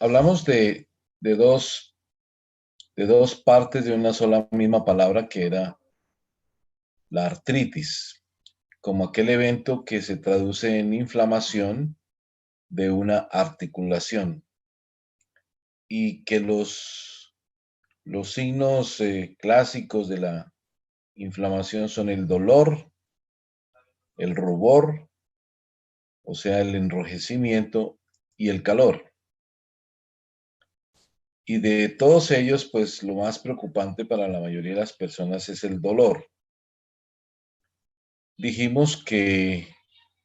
Hablamos de dos, de dos partes de una sola misma palabra que era la artritis, como aquel evento que se traduce en inflamación de una articulación y que los signos clásicos de la inflamación son el dolor, el rubor, o sea, el enrojecimiento y el calor. Y de todos ellos, pues lo más preocupante para la mayoría de las personas es el dolor. Dijimos que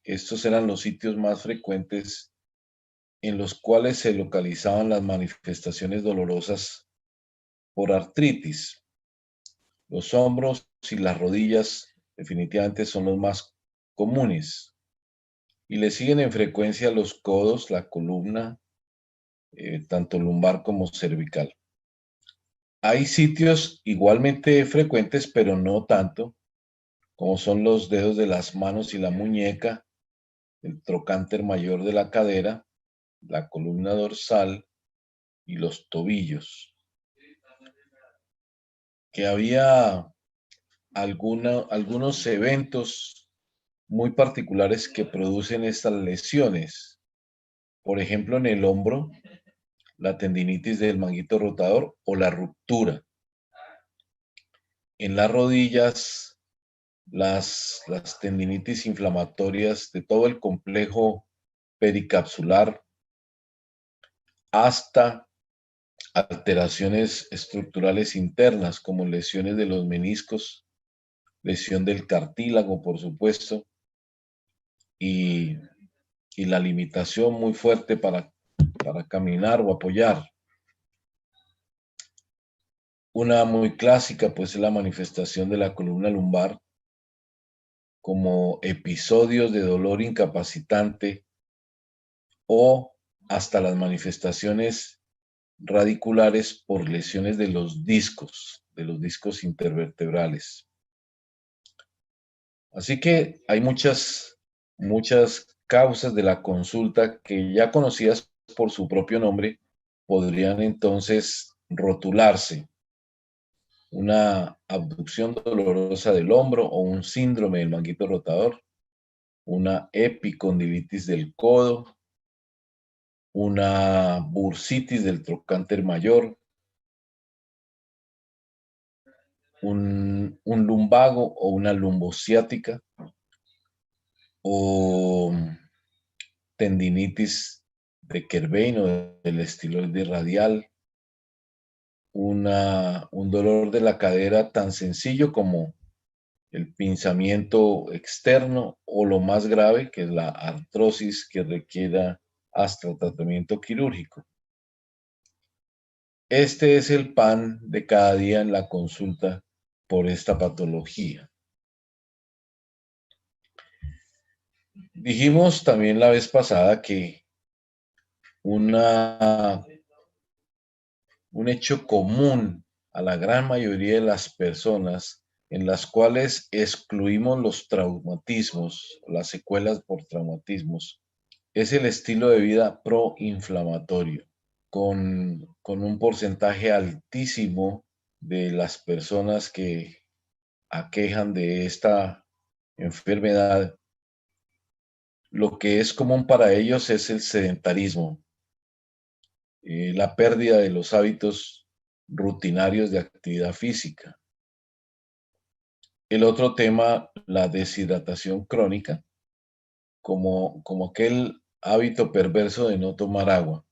estos eran los sitios más frecuentes en los cuales se localizaban las manifestaciones dolorosas por artritis. Los hombros y las rodillas definitivamente son los más comunes y le siguen en frecuencia los codos, la columna, tanto lumbar como cervical. Hay sitios igualmente frecuentes, pero no tanto, como son los dedos de las manos y la muñeca, el trocánter mayor de la cadera, la columna dorsal y los tobillos. Que había algunos eventos muy particulares que producen estas lesiones. Por ejemplo, en el hombro, la tendinitis del manguito rotador o la ruptura. En las rodillas, las tendinitis inflamatorias de todo el complejo pericapsular hasta alteraciones estructurales internas como lesiones de los meniscos, lesión del cartílago, por supuesto, y, y la limitación muy fuerte para caminar o apoyar. Una muy clásica, pues, es la manifestación de la columna lumbar como episodios de dolor incapacitante o hasta las manifestaciones radiculares por lesiones de los discos intervertebrales. Así que hay muchas causas de la consulta que ya conocidas por su propio nombre podrían entonces rotularse. Una abducción dolorosa del hombro o un síndrome del manguito rotador, una epicondilitis del codo, una bursitis del trocánter mayor, un lumbago o una lumbociática o tendinitis de Kerbein o del estiloide radial, un dolor de la cadera tan sencillo como el pinzamiento externo o lo más grave, que es la artrosis que requiera hasta tratamiento quirúrgico. Este es el pan de cada día en la consulta por esta patología. Dijimos también la vez pasada que una, un hecho común a la gran mayoría de las personas en las cuales excluimos los traumatismos, las secuelas por traumatismos, es el estilo de vida proinflamatorio, con un porcentaje altísimo de las personas que aquejan de esta enfermedad. Lo que es común para ellos es el sedentarismo, la pérdida de los hábitos rutinarios de actividad física. El otro tema, la deshidratación crónica, como aquel hábito perverso de no tomar agua.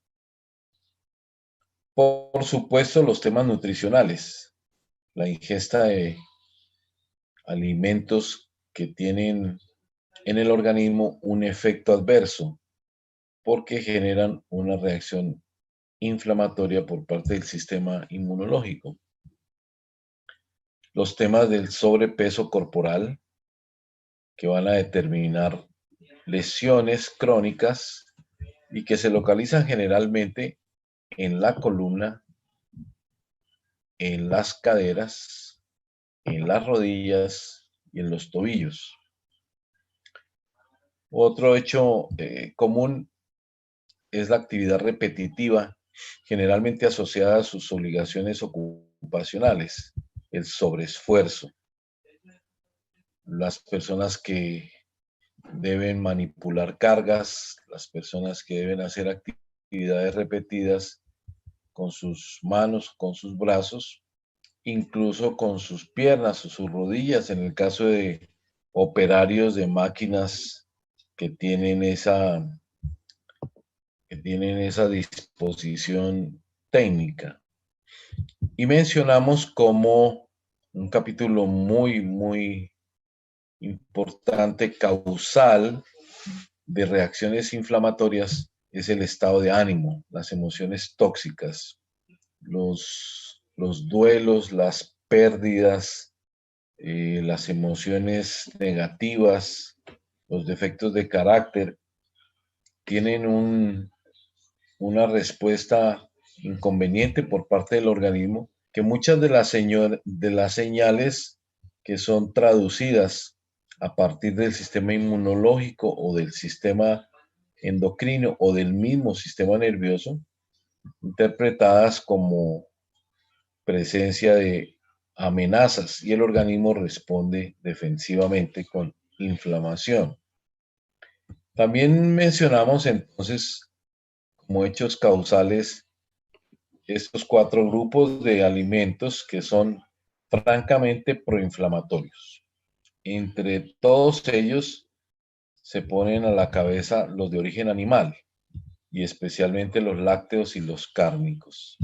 Por supuesto, los temas nutricionales, la ingesta de alimentos que tienen en el organismo un efecto adverso porque generan una reacción inflamatoria por parte del sistema inmunológico. Los temas del sobrepeso corporal que van a determinar lesiones crónicas y que se localizan generalmente en la columna, en las caderas, en las rodillas y en los tobillos. Otro hecho común es la actividad repetitiva generalmente asociada a sus obligaciones ocupacionales, el sobreesfuerzo, las personas que deben manipular cargas, las personas que deben hacer actividades repetidas con sus manos, con sus brazos, incluso con sus piernas o sus rodillas, en el caso de operarios de máquinas que tienen esa disposición técnica. Y mencionamos como un capítulo muy importante, causal de reacciones inflamatorias, es el estado de ánimo, las emociones tóxicas, los duelos, las pérdidas, las emociones negativas, los defectos de carácter, tienen una respuesta inconveniente por parte del organismo, que muchas de las señales que son traducidas a partir del sistema inmunológico o del sistema endocrino o del mismo sistema nervioso, interpretadas como presencia de amenazas, y el organismo responde defensivamente con inflamación. También mencionamos entonces como hechos causales estos cuatro grupos de alimentos que son francamente proinflamatorios. Entre todos ellos se ponen a la cabeza los de origen animal, y especialmente los lácteos y los cárnicos.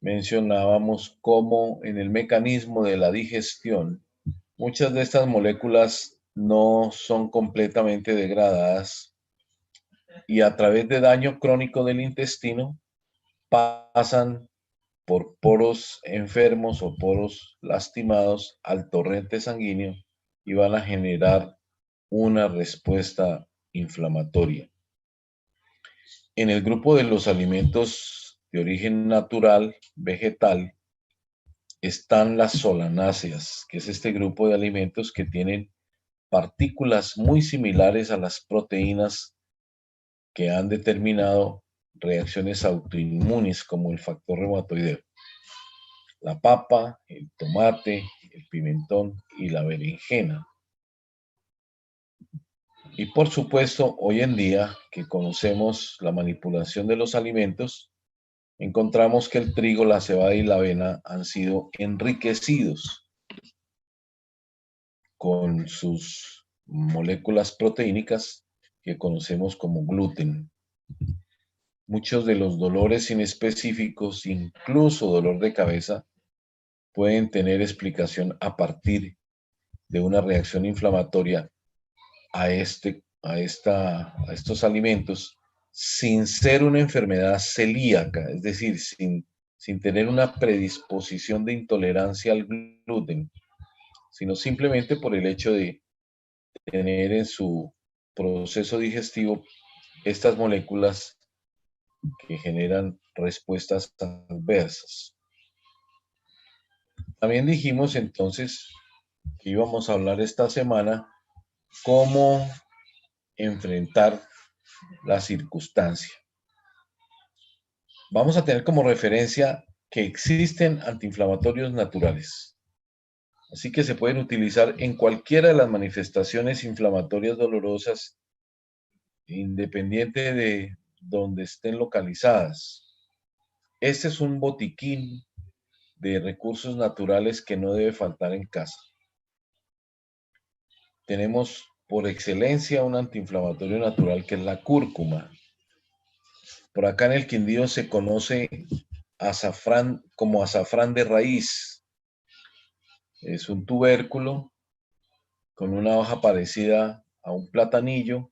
Mencionábamos cómo en el mecanismo de la digestión muchas de estas moléculas no son completamente degradadas, y a través de daño crónico del intestino pasan por poros enfermos o poros lastimados al torrente sanguíneo y van a generar una respuesta inflamatoria. En el grupo de los alimentos de origen natural, vegetal, están las solanáceas, que es este grupo de alimentos que tienen partículas muy similares a las proteínas que han determinado reacciones autoinmunes como el factor reumatoideo. La papa, el tomate, el pimentón y la berenjena. Y por supuesto, hoy en día que conocemos la manipulación de los alimentos, encontramos que el trigo, la cebada y la avena han sido enriquecidos con sus moléculas proteínicas que conocemos como gluten. Muchos de los dolores inespecíficos, incluso dolor de cabeza, pueden tener explicación a partir de una reacción inflamatoria a estos alimentos, sin ser una enfermedad celíaca, es decir, sin tener una predisposición de intolerancia al gluten, sino simplemente por el hecho de tener en su proceso digestivo estas moléculas que generan respuestas adversas. También dijimos entonces que íbamos a hablar esta semana cómo enfrentar la circunstancia. Vamos a tener como referencia que existen antiinflamatorios naturales, así que se pueden utilizar en cualquiera de las manifestaciones inflamatorias dolorosas, independiente de donde estén localizadas. Este es un botiquín de recursos naturales que no debe faltar en casa. Tenemos por excelencia un antiinflamatorio natural que es la cúrcuma. Por acá en el Quindío se conoce azafrán como azafrán de raíz. Es un tubérculo con una hoja parecida a un platanillo,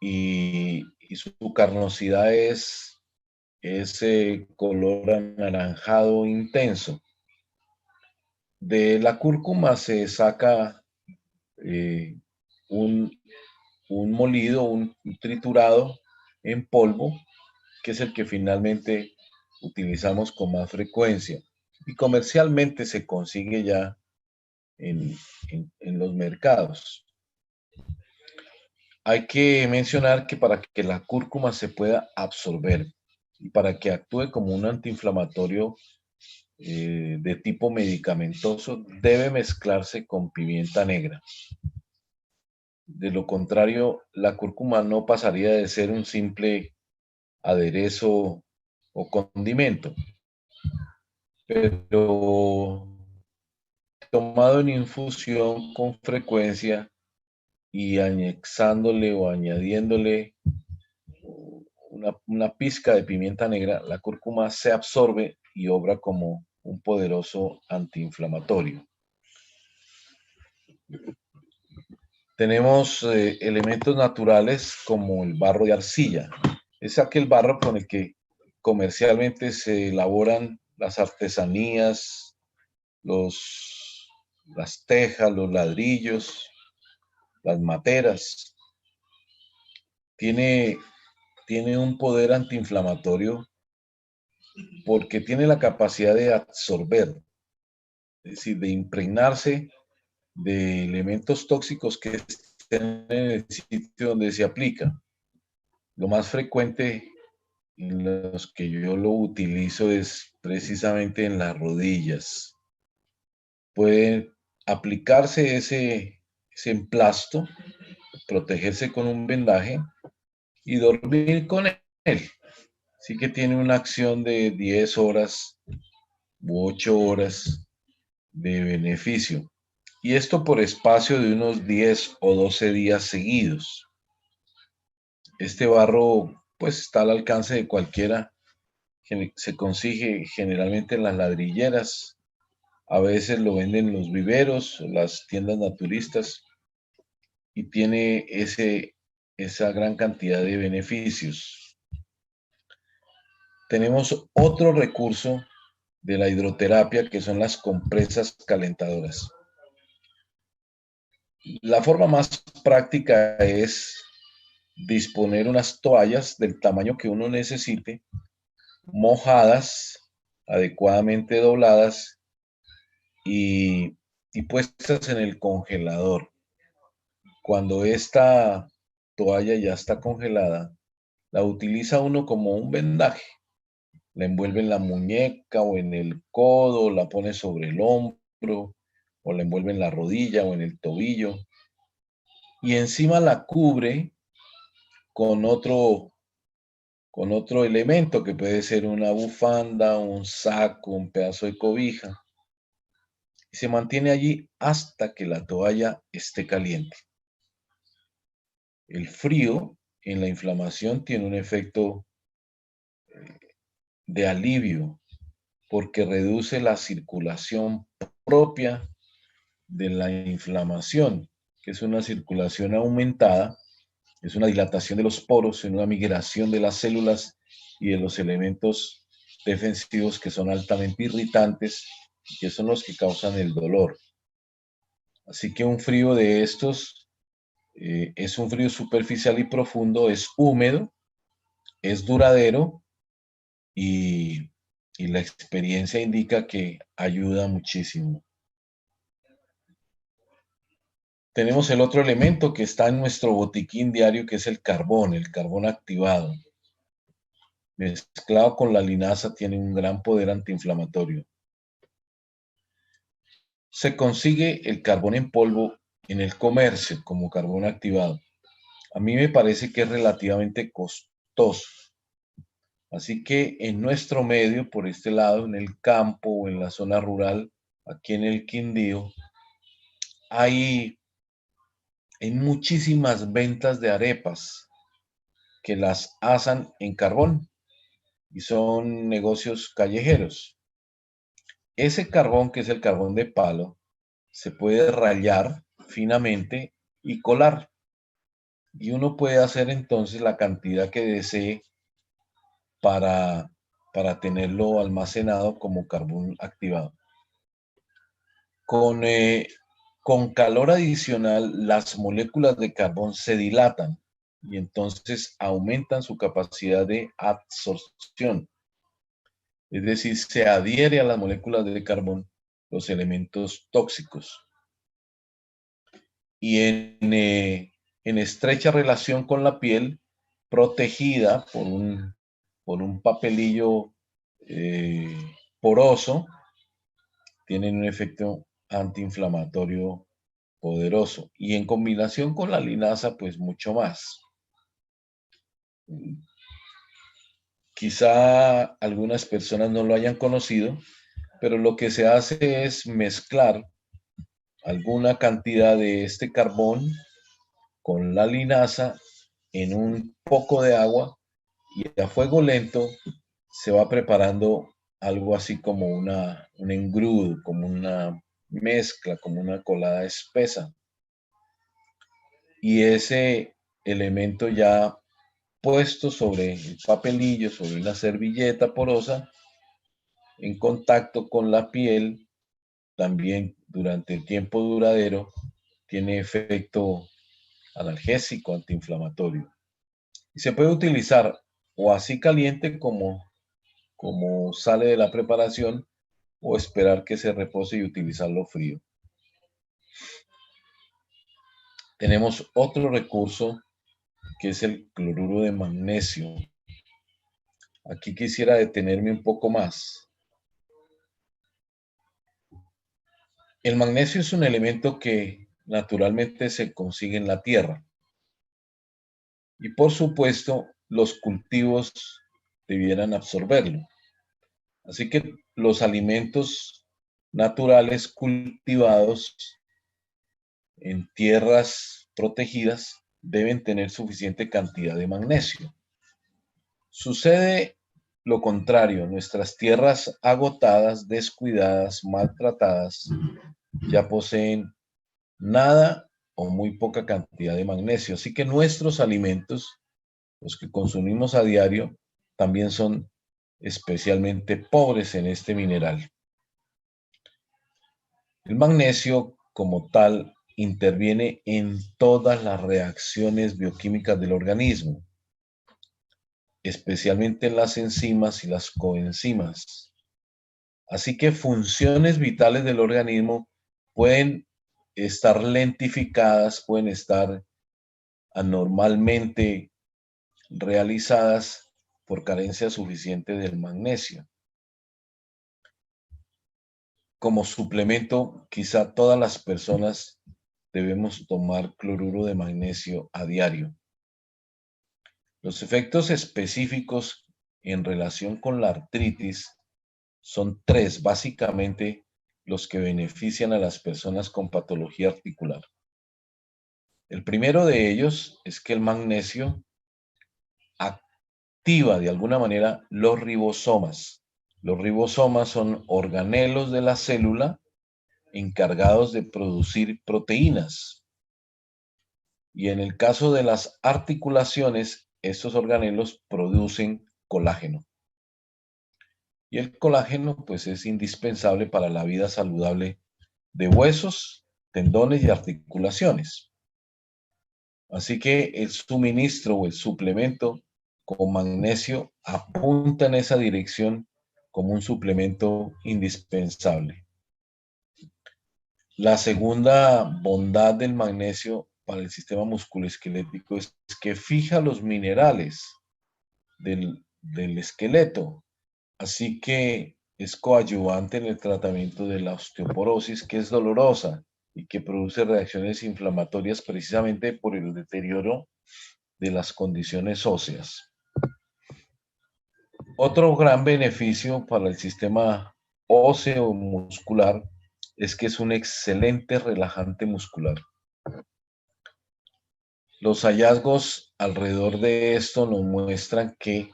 y su carnosidad es ese color anaranjado intenso. De la cúrcuma se saca eh, un, un molido, un triturado en polvo, que es el que finalmente utilizamos con más frecuencia. Y comercialmente se consigue ya en los mercados. Hay que mencionar que para que la cúrcuma se pueda absorber y para que actúe como un antiinflamatorio de tipo medicamentoso, debe mezclarse con pimienta negra. De lo contrario, la cúrcuma no pasaría de ser un simple aderezo o condimento, pero tomado en infusión con frecuencia y anexándole o añadiéndole una pizca de pimienta negra, la cúrcuma se absorbe y obra como un poderoso antiinflamatorio. Tenemos elementos naturales como el barro de arcilla. Es aquel barro con el que comercialmente se elaboran las artesanías, las tejas, los ladrillos, las materas. Tiene, tiene un poder antiinflamatorio porque tiene la capacidad de absorber, es decir, de impregnarse de elementos tóxicos que estén en el sitio donde se aplica. Lo más frecuente en los que yo lo utilizo es precisamente en las rodillas. Puede aplicarse ese emplasto, protegerse con un vendaje y dormir con él. Sí que tiene una acción de 10 horas u 8 horas de beneficio. Y esto por espacio de unos 10 o 12 días seguidos. Este barro pues está al alcance de cualquiera. Se consigue generalmente en las ladrilleras. A veces lo venden en los viveros, las tiendas naturistas y tiene esa gran cantidad de beneficios. Tenemos otro recurso de la hidroterapia que son las compresas calentadoras. La forma más práctica es disponer unas toallas del tamaño que uno necesite, mojadas, adecuadamente dobladas y puestas en el congelador. Cuando esta toalla ya está congelada, la utiliza uno como un vendaje. La envuelve en la muñeca o en el codo, la pone sobre el hombro, o la envuelve en la rodilla o en el tobillo. Y encima la cubre con con otro elemento que puede ser una bufanda, un saco, un pedazo de cobija. Y se mantiene allí hasta que la toalla esté caliente. El frío en la inflamación tiene un efecto de alivio porque reduce la circulación propia de la inflamación, que es una circulación aumentada, es una dilatación de los poros, en una migración de las células y de los elementos defensivos que son altamente irritantes y que son los que causan el dolor. Así que un frío de estos es un frío superficial y profundo, es húmedo, es duradero y, y la experiencia indica que ayuda muchísimo. Tenemos el otro elemento que está en nuestro botiquín diario, que es el carbón activado. Mezclado con la linaza tiene un gran poder antiinflamatorio. Se consigue el carbón en polvo en el comercio como carbón activado. A mí me parece que es relativamente costoso. Así que en nuestro medio, por este lado, en el campo o en la zona rural, aquí en el Quindío, hay muchísimas ventas de arepas que las asan en carbón y son negocios callejeros. Ese carbón, que es el carbón de palo, se puede rallar finamente y colar. Y uno puede hacer entonces la cantidad que desee para, para tenerlo almacenado como carbón activado. Con calor adicional, las moléculas de carbón se dilatan y entonces aumentan su capacidad de absorción. Es decir, se adhiere a las moléculas de carbón los elementos tóxicos. Y en estrecha relación con la piel, protegida por un papelillo poroso, tienen un efecto antiinflamatorio poderoso. Y en combinación con la linaza, pues mucho más. Quizá algunas personas no lo hayan conocido, pero lo que se hace es mezclar alguna cantidad de este carbón con la linaza en un poco de agua y a fuego lento se va preparando algo así como un engrudo, como una mezcla, como una colada espesa. Y ese elemento ya puesto sobre el papelillo, sobre una servilleta porosa, en contacto con la piel, también durante el tiempo duradero, tiene efecto analgésico, antiinflamatorio. Y se puede utilizar o así caliente como sale de la preparación, o esperar que se repose y utilizarlo frío. Tenemos otro recurso que es el cloruro de magnesio. Aquí quisiera detenerme un poco más. El magnesio es un elemento que naturalmente se consigue en la tierra y por supuesto los cultivos debieran absorberlo. Así que los alimentos naturales cultivados en tierras protegidas deben tener suficiente cantidad de magnesio. Sucede lo contrario, nuestras tierras agotadas, descuidadas, maltratadas, ya poseen nada o muy poca cantidad de magnesio. Así que nuestros alimentos, los que consumimos a diario, también son especialmente pobres en este mineral. El magnesio, como tal, interviene en todas las reacciones bioquímicas del organismo, especialmente en las enzimas y las coenzimas. Así que funciones vitales del organismo pueden estar lentificadas, pueden estar anormalmente realizadas por carencia suficiente del magnesio. Como suplemento, quizá todas las personas debemos tomar cloruro de magnesio a diario. Los efectos específicos en relación con la artritis son tres, básicamente, los que benefician a las personas con patología articular. El primero de ellos es que el magnesio activa de alguna manera los ribosomas. Los ribosomas son organelos de la célula encargados de producir proteínas. Y en el caso de las articulaciones, estos organelos producen colágeno. Y el colágeno, pues, es indispensable para la vida saludable de huesos, tendones y articulaciones. Así que el suministro o el suplemento con magnesio apunta en esa dirección como un suplemento indispensable. La segunda bondad del magnesio para el sistema musculoesquelético es que fija los minerales del esqueleto. Así que es coadyuvante en el tratamiento de la osteoporosis, que es dolorosa y que produce reacciones inflamatorias precisamente por el deterioro de las condiciones óseas. Otro gran beneficio para el sistema óseo muscular es que es un excelente relajante muscular. Los hallazgos alrededor de esto nos muestran que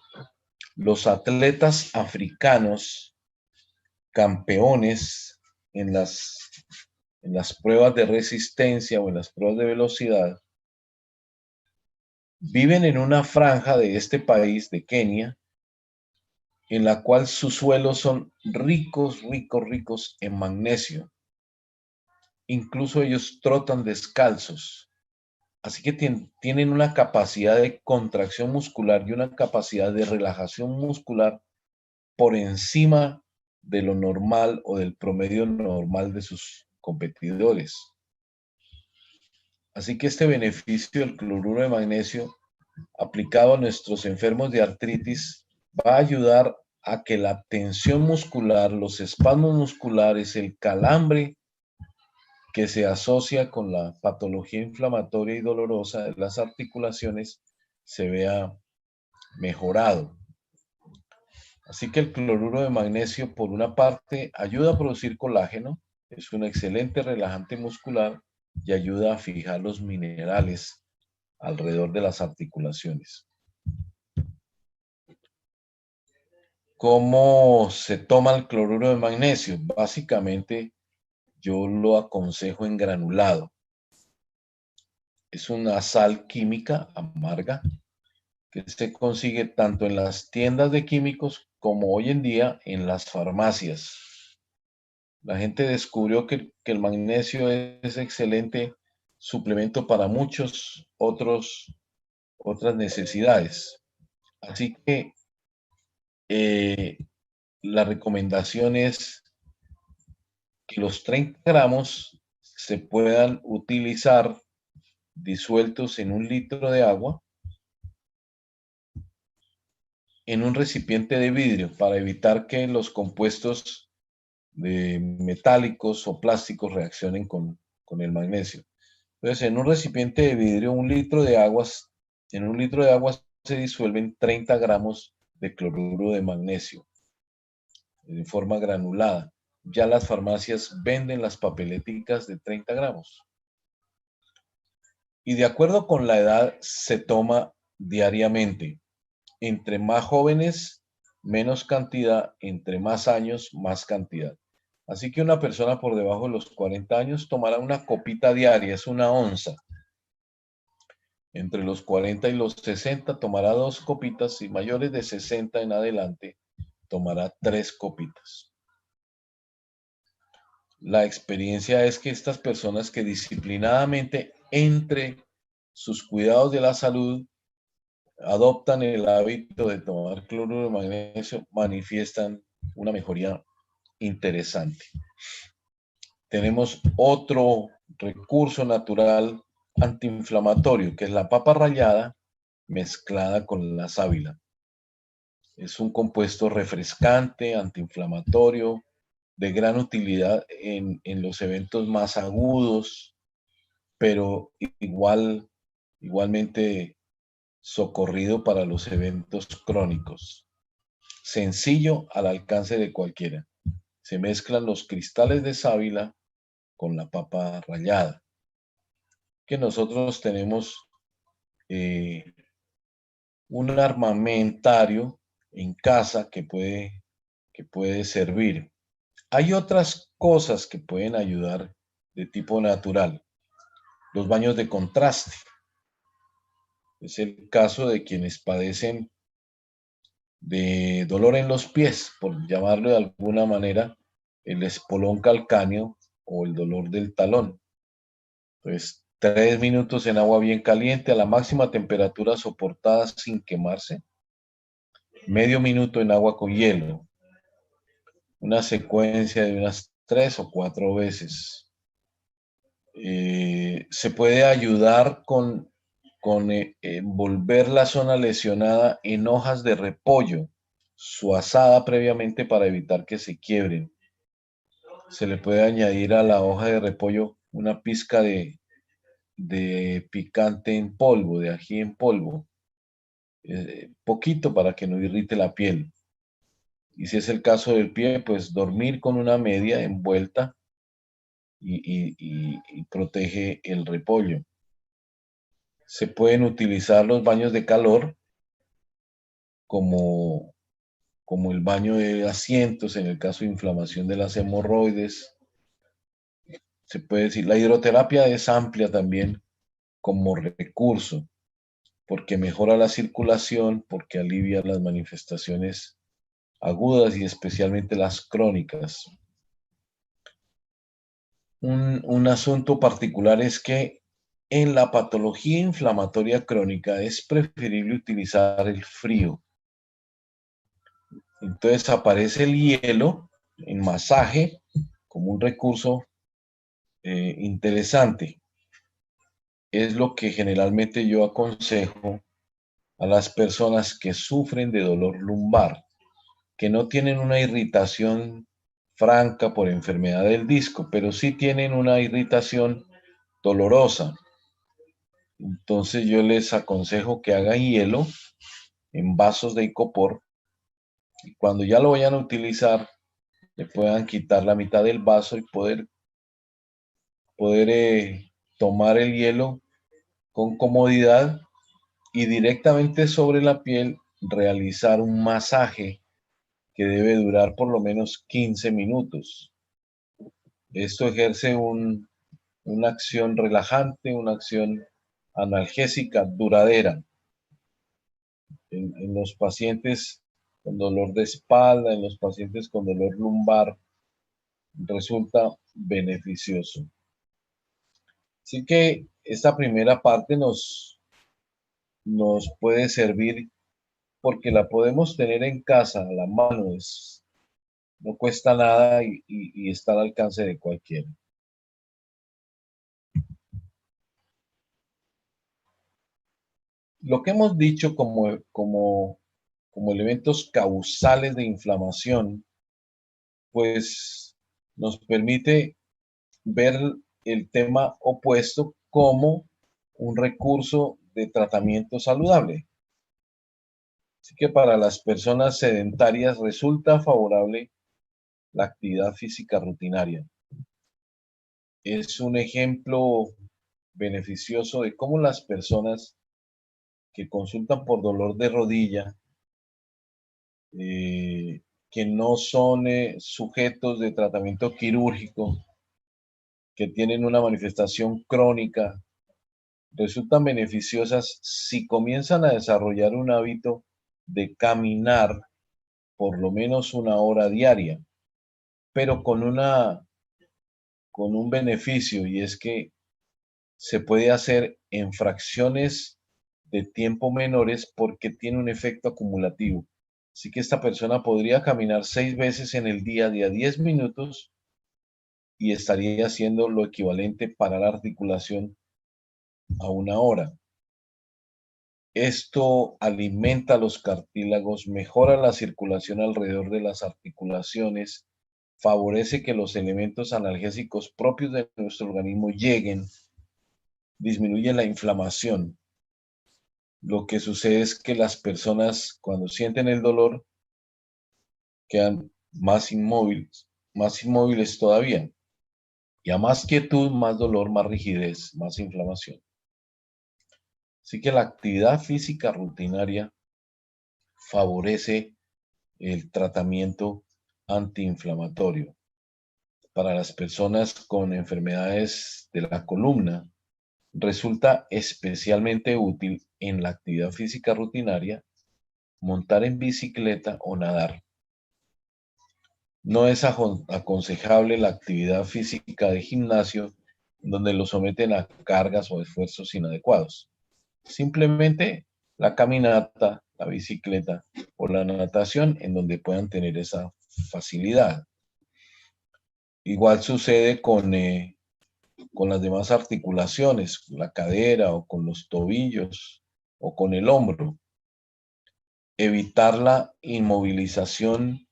los atletas africanos campeones en las pruebas de resistencia o en las pruebas de velocidad viven en una franja de este país, de Kenia, en la cual sus suelos son ricos, ricos, ricos en magnesio. Incluso ellos trotan descalzos. Así que tienen una capacidad de contracción muscular y una capacidad de relajación muscular por encima de lo normal o del promedio normal de sus competidores. Así que este beneficio del cloruro de magnesio aplicado a nuestros enfermos de artritis va a ayudar a que la tensión muscular, los espasmos musculares, el calambre que se asocia con la patología inflamatoria y dolorosa de las articulaciones se vea mejorado. Así que el cloruro de magnesio, por una parte, ayuda a producir colágeno, es un excelente relajante muscular y ayuda a fijar los minerales alrededor de las articulaciones. ¿Cómo se toma el cloruro de magnesio? Básicamente, yo lo aconsejo en granulado. Es una sal química amarga que se consigue tanto en las tiendas de químicos como hoy en día en las farmacias. La gente descubrió que el magnesio es excelente suplemento para otras necesidades. Así que eh, la recomendación es que los 30 gramos se puedan utilizar disueltos en 1 litro de agua en un recipiente de vidrio para evitar que los compuestos metálicos o plásticos reaccionen con el magnesio. Entonces, en un recipiente de vidrio, en 1 litro de agua se disuelven 30 gramos de cloruro de magnesio de forma granulada. Ya las farmacias venden las papeleticas de 30 gramos. Y de acuerdo con la edad, se toma diariamente. Entre más jóvenes, menos cantidad; entre más años, más cantidad. Así que una persona por debajo de los 40 años tomará una copita diaria, es 1 onza. Entre los 40 y los 60 tomará 2 copitas y mayores de 60 en adelante tomará 3 copitas. La experiencia es que estas personas que disciplinadamente entre sus cuidados de la salud adoptan el hábito de tomar cloruro de magnesio manifiestan una mejoría interesante. Tenemos otro recurso natural antiinflamatorio, que es la papa rallada mezclada con la sábila. Es un compuesto refrescante, antiinflamatorio, de gran utilidad en los eventos más agudos, pero igualmente socorrido para los eventos crónicos. Sencillo, al alcance de cualquiera. Se mezclan los cristales de sábila con la papa rallada, que nosotros tenemos un armamentario en casa que puede servir. Hay otras cosas que pueden ayudar de tipo natural. Los baños de contraste. Es el caso de quienes padecen de dolor en los pies, por llamarlo de alguna manera, el espolón calcáneo o el dolor del talón. Pues 3 minutos en agua bien caliente a la máxima temperatura soportada sin quemarse. Medio minuto en agua con hielo. Una secuencia de unas 3 o 4 veces. Se puede ayudar con envolver la zona lesionada en hojas de repollo, suazada previamente para evitar que se quiebren. Se le puede añadir a la hoja de repollo una pizca de picante en polvo, de ají en polvo, poquito para que no irrite la piel. Y si es el caso del pie, pues dormir con una media envuelta y protege el repollo. Se pueden utilizar los baños de calor como el baño de asientos en el caso de inflamación de las hemorroides. Se puede decir, la hidroterapia es amplia también como recurso, porque mejora la circulación, porque alivia las manifestaciones agudas y especialmente las crónicas. Un asunto particular es que en la patología inflamatoria crónica es preferible utilizar el frío. Entonces aparece el hielo en masaje como un recurso interesante. Es lo que generalmente yo aconsejo a las personas que sufren de dolor lumbar, que no tienen una irritación franca por enfermedad del disco, pero sí tienen una irritación dolorosa. Entonces yo les aconsejo que hagan hielo en vasos de icopor y cuando ya lo vayan a utilizar, le puedan quitar la mitad del vaso y poder tomar el hielo con comodidad y directamente sobre la piel realizar un masaje que debe durar por lo menos 15 minutos. Esto ejerce una acción relajante, una acción analgésica duradera en los pacientes con dolor de espalda, en los pacientes con dolor lumbar, resulta beneficioso. Así que esta primera parte nos puede servir porque la podemos tener en casa, a la mano, no cuesta nada y está al alcance de cualquiera. Lo que hemos dicho como elementos causales de inflamación, pues nos permite ver el tema opuesto como un recurso de tratamiento saludable. Así que para las personas sedentarias resulta favorable la actividad física rutinaria. Es un ejemplo beneficioso de cómo las personas que consultan por dolor de rodilla, que no son sujetos de tratamiento quirúrgico, que tienen una manifestación crónica, resultan beneficiosas si comienzan a desarrollar un hábito de caminar por lo menos una hora diaria, pero con un beneficio, y es que se puede hacer en fracciones de tiempo menores porque tiene un efecto acumulativo. Así que esta persona podría caminar 6 veces en el día de a 10 minutos y estaría haciendo lo equivalente para la articulación a una hora. Esto alimenta los cartílagos, mejora la circulación alrededor de las articulaciones, favorece que los elementos analgésicos propios de nuestro organismo lleguen, disminuye la inflamación. Lo que sucede es que las personas cuando sienten el dolor quedan más inmóviles todavía. Y a más quietud, más dolor, más rigidez, más inflamación. Así que la actividad física rutinaria favorece el tratamiento antiinflamatorio. Para las personas con enfermedades de la columna, resulta especialmente útil en la actividad física rutinaria montar en bicicleta o nadar. No es aconsejable la actividad física de gimnasio donde lo someten a cargas o esfuerzos inadecuados. Simplemente la caminata, la bicicleta o la natación en donde puedan tener esa facilidad. Igual sucede con las demás articulaciones, la cadera o con los tobillos o con el hombro. Evitar la inmovilización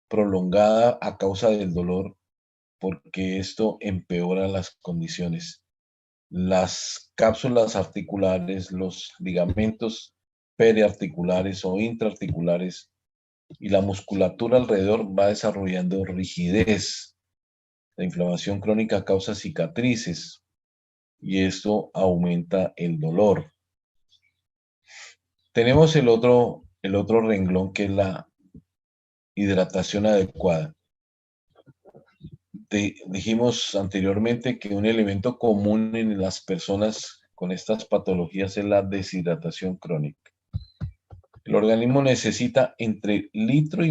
prolongada a causa del dolor porque esto empeora las condiciones. Las cápsulas articulares, los ligamentos periarticulares o intraarticulares y la musculatura alrededor va desarrollando rigidez. La inflamación crónica causa cicatrices y esto aumenta el dolor. Tenemos el otro renglón que es la hidratación adecuada. Dijimos anteriormente que un elemento común en las personas con estas patologías es la deshidratación crónica. El organismo necesita entre 1,5 litros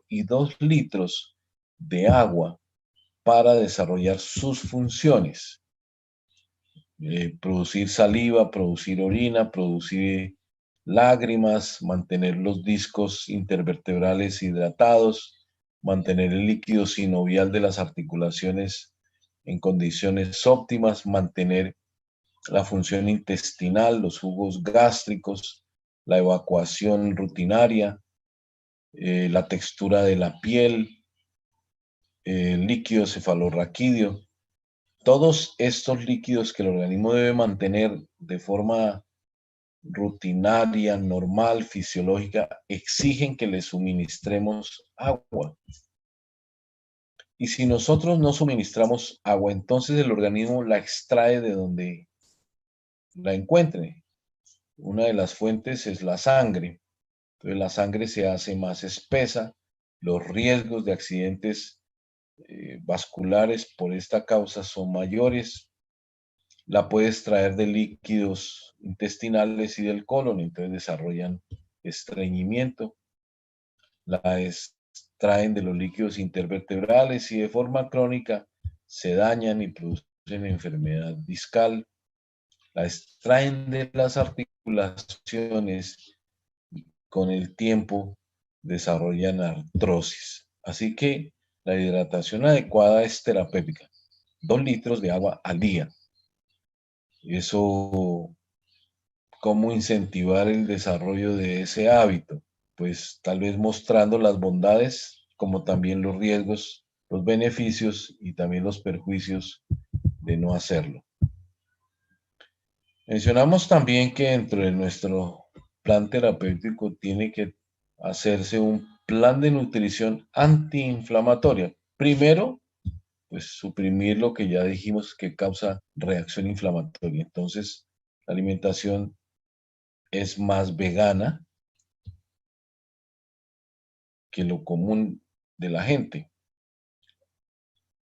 y 2 litros de agua para desarrollar sus funciones. Producir saliva, producir orina, producir lágrimas, mantener los discos intervertebrales hidratados, mantener el líquido sinovial de las articulaciones en condiciones óptimas, mantener la función intestinal, los jugos gástricos, la evacuación rutinaria, la textura de la piel, el líquido cefalorraquídeo. Todos estos líquidos que el organismo debe mantener de forma rutinaria, normal, fisiológica, exigen que le suministremos agua. Y si nosotros no suministramos agua, entonces el organismo la extrae de donde la encuentre. Una de las fuentes es la sangre. Entonces la sangre se hace más espesa, los riesgos de accidentes vasculares por esta causa son mayores. La puede extraer de líquidos intestinales y del colon, entonces desarrollan estreñimiento. La extraen de los líquidos intervertebrales y de forma crónica se dañan y producen enfermedad discal. La extraen de las articulaciones y con el tiempo desarrollan artrosis. Así que la hidratación adecuada es terapéutica. 2 litros de agua al día. Eso, ¿cómo incentivar el desarrollo de ese hábito? Pues tal vez mostrando las bondades como también los riesgos, los beneficios y también los perjuicios de no hacerlo. Mencionamos también que dentro de nuestro plan terapéutico tiene que hacerse un plan de nutrición antiinflamatoria. Primero, pues suprimir lo que ya dijimos que causa reacción inflamatoria. Entonces, la alimentación es más vegana que lo común de la gente.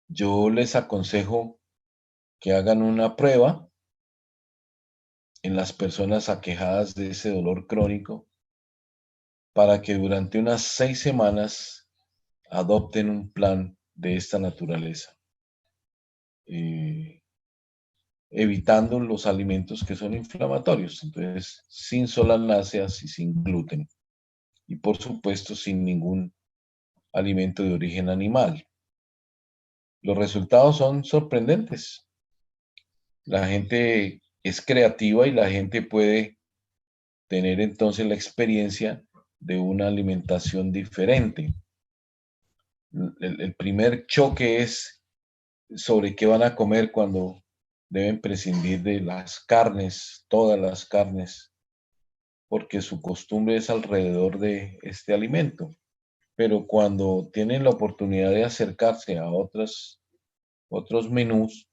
Yo les aconsejo que hagan una prueba en las personas aquejadas de ese dolor crónico para que durante unas 6 semanas adopten un plan de esta naturaleza, eh, evitando los alimentos que son inflamatorios, entonces sin solanáceas y sin gluten, y por supuesto sin ningún alimento de origen animal. Los resultados son sorprendentes. La gente es creativa y la gente puede tener entonces la experiencia de una alimentación diferente. El primer choque es sobre qué van a comer cuando deben prescindir de las carnes, todas las carnes, porque su costumbre es alrededor de este alimento. Pero cuando tienen la oportunidad de acercarse a otros menús,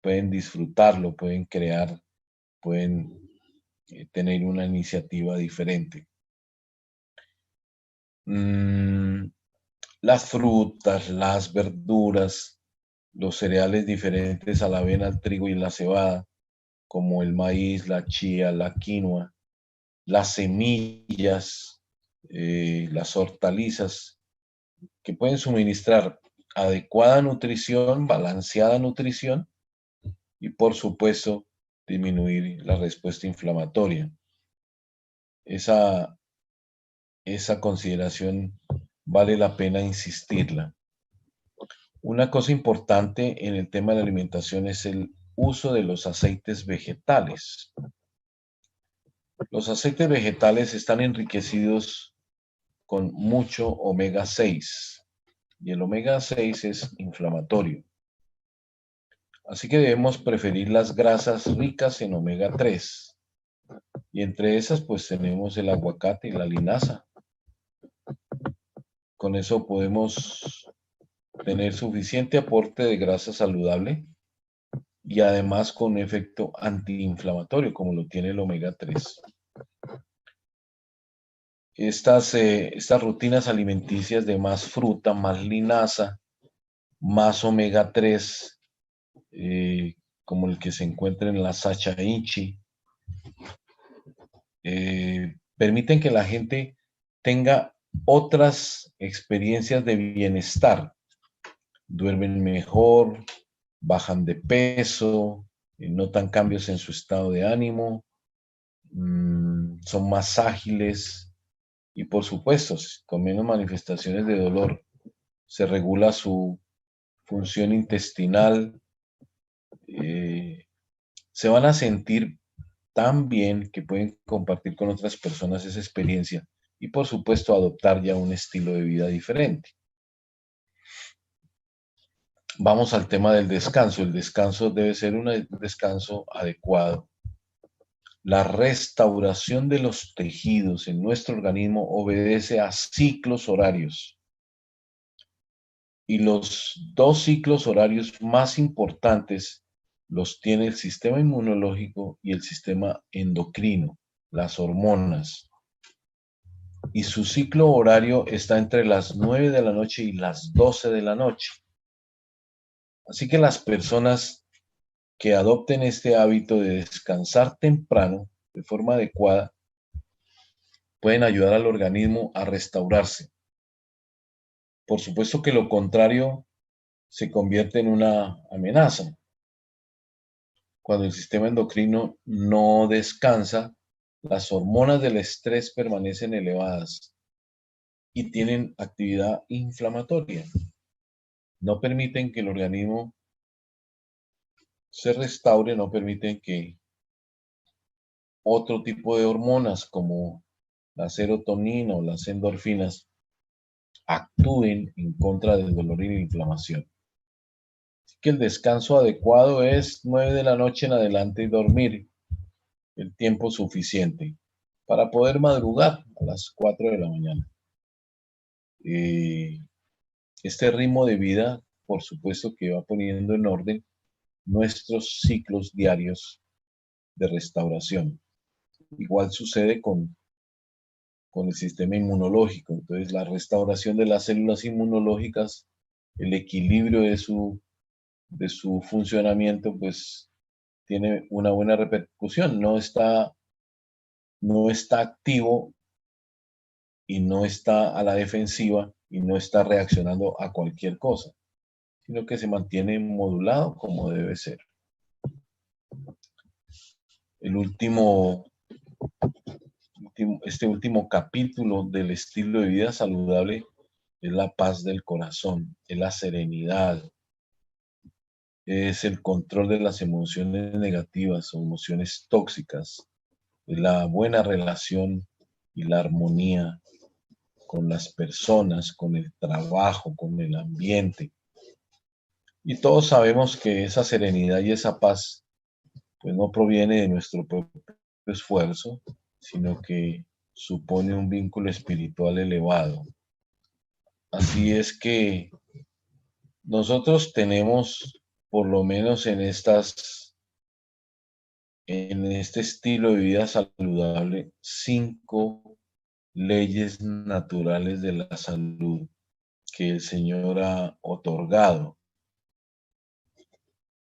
pueden disfrutarlo, pueden crear, pueden tener una iniciativa diferente. Las frutas, las verduras, los cereales diferentes a la avena, al trigo y la cebada, como el maíz, la chía, la quinoa, las semillas, las hortalizas, que pueden suministrar adecuada nutrición, balanceada nutrición y por supuesto disminuir la respuesta inflamatoria. Esa consideración vale la pena insistirla. Una cosa importante en el tema de la alimentación es el uso de los aceites vegetales. Los aceites vegetales están enriquecidos con mucho omega 6 y el omega 6 es inflamatorio. Así que debemos preferir las grasas ricas en omega 3 y entre esas pues tenemos el aguacate y la linaza. Con eso podemos tener suficiente aporte de grasa saludable y además con un efecto antiinflamatorio como lo tiene el omega 3. Estas rutinas alimenticias de más fruta, más linaza, más omega 3, como el que se encuentra en la Sacha Inchi, permiten que la gente tenga otras experiencias de bienestar. Duermen mejor, bajan de peso, notan cambios en su estado de ánimo, son más ágiles y por supuesto, con menos manifestaciones de dolor, se regula su función intestinal, se van a sentir tan bien que pueden compartir con otras personas esa experiencia y por supuesto adoptar ya un estilo de vida diferente. Vamos al tema del descanso. El descanso debe ser un descanso adecuado. La restauración de los tejidos en nuestro organismo obedece a ciclos horarios. Y los dos ciclos horarios más importantes los tiene el sistema inmunológico y el sistema endocrino, las hormonas. Y su ciclo horario está entre las 9 de la noche y las 12 de la noche. Así que las personas que adopten este hábito de descansar temprano, de forma adecuada, pueden ayudar al organismo a restaurarse. Por supuesto que lo contrario se convierte en una amenaza. Cuando el sistema endocrino no descansa, las hormonas del estrés permanecen elevadas y tienen actividad inflamatoria. No permiten que el organismo se restaure, no permiten que otro tipo de hormonas como la serotonina o las endorfinas actúen en contra del dolor y la inflamación. Así que el descanso adecuado es 9 de la noche en adelante y dormir el tiempo suficiente para poder madrugar a las 4 de la mañana. Este ritmo de vida, por supuesto que va poniendo en orden nuestros ciclos diarios de restauración. Igual sucede con el sistema inmunológico. Entonces, la restauración de las células inmunológicas, el equilibrio de su funcionamiento, pues tiene una buena repercusión. No está activo y no está a la defensiva y no está reaccionando a cualquier cosa, sino que se mantiene modulado como debe ser. El este último capítulo del estilo de vida saludable es la paz del corazón, es la serenidad, es el control de las emociones negativas o emociones tóxicas, es la buena relación y la armonía con las personas, con el trabajo, con el ambiente. Y todos sabemos que esa serenidad y esa paz pues no proviene de nuestro propio esfuerzo, sino que supone un vínculo espiritual elevado. Así es que nosotros tenemos, por lo menos en este estilo de vida saludable, 5 leyes naturales de la salud que el Señor ha otorgado.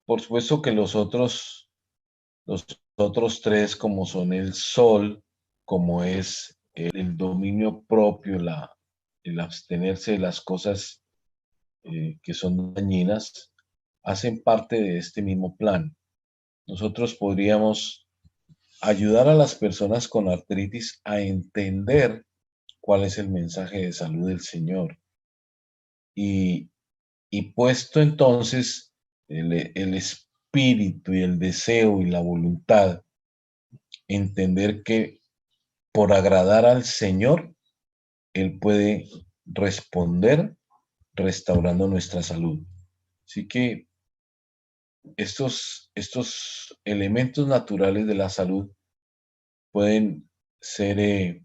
Por supuesto que los otros 3, como son el sol, como es el dominio propio, el abstenerse de las cosas que son dañinas, hacen parte de este mismo plan. Nosotros podríamos ayudar a las personas con artritis a entender cuál es el mensaje de salud del Señor. Y, y puesto entonces el espíritu y el deseo y la voluntad, entender que por agradar al Señor, Él puede responder restaurando nuestra salud. Así que estos elementos naturales de la salud pueden ser